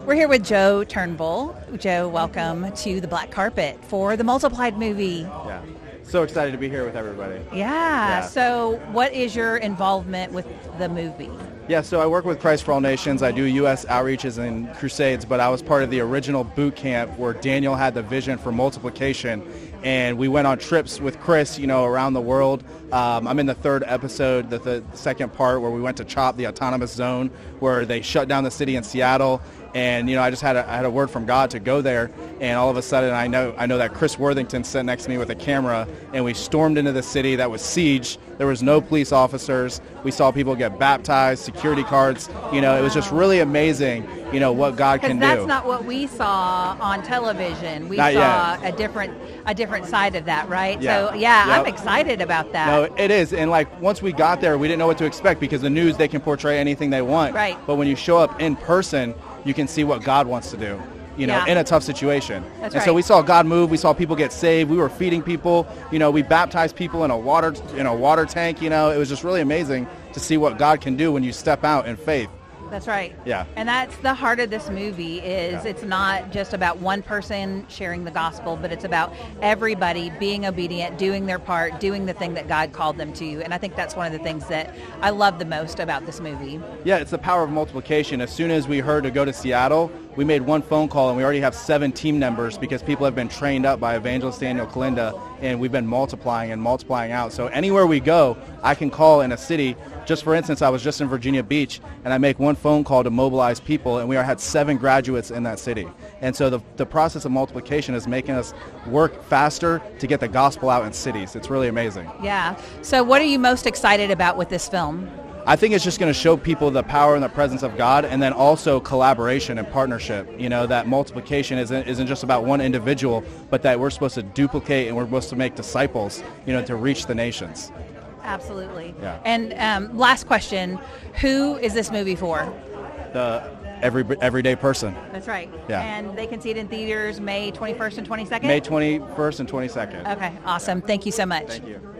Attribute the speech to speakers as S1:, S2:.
S1: We're here with Joe Turnbull. Joe, welcome to the black carpet for the Multiplied movie.
S2: Yeah, so excited to be here with everybody.
S1: Yeah. So what is your involvement with the movie?
S2: Yeah, so I work with Christ for All Nations. I do U.S. outreaches and crusades, but I was part of the original boot camp where Daniel had the vision for multiplication, and we went on trips with Chris, around the world. I'm in the third episode, the second part, where we went to CHOP, the autonomous zone, where they shut down the city in Seattle. And I just had a word from God to go there, and all of a sudden I know that Chris Worthington sat next to me with a camera, and we stormed into the city that was sieged. There was no police officers. We saw people get baptized, security cards. It was just really amazing. What God can do.
S1: Because that's not what we saw on television. We
S2: Not
S1: saw
S2: yet.
S1: a different side of that, right?
S2: Yeah.
S1: So yeah,
S2: Yep.
S1: I'm excited about that.
S2: No, it is. And once we got there, we didn't know what to expect because the news, they can portray anything they want.
S1: Right.
S2: But when you show up in person, you can see what God wants to do,
S1: Yeah.
S2: in a tough situation.
S1: That's
S2: and
S1: right.
S2: so we saw God move. We saw people get saved. We were feeding people. We baptized people in a water tank. It was just really amazing to see what God can do when you step out in faith.
S1: That's right.
S2: Yeah.
S1: And that's the heart of this movie is It's not just about one person sharing the gospel, but it's about everybody being obedient, doing their part, doing the thing that God called them to. And I think that's one of the things that I love the most about this movie.
S2: Yeah, it's the power of multiplication. As soon as we heard to go to Seattle, we made one phone call, and we already have 7 team members because people have been trained up by Evangelist Daniel Kalinda, and we've been multiplying out. So anywhere we go, I can call in a city. Just for instance, I was just in Virginia Beach, and I make one phone call to mobilize people, and we had 7 graduates in that city. And so the process of multiplication is making us work faster to get the gospel out in cities. It's really amazing.
S1: Yeah. So what are you most excited about with this film?
S2: I think it's just going to show people the power and the presence of God, and then also collaboration and partnership. That multiplication isn't just about one individual, but that we're supposed to duplicate and we're supposed to make disciples, to reach the nations.
S1: Absolutely.
S2: Yeah.
S1: And last question, who is this movie for?
S2: The everyday person.
S1: That's right.
S2: Yeah.
S1: And they can see it in theaters May 21st and 22nd?
S2: May 21st and 22nd.
S1: Okay, awesome. Thank you so much.
S2: Thank you.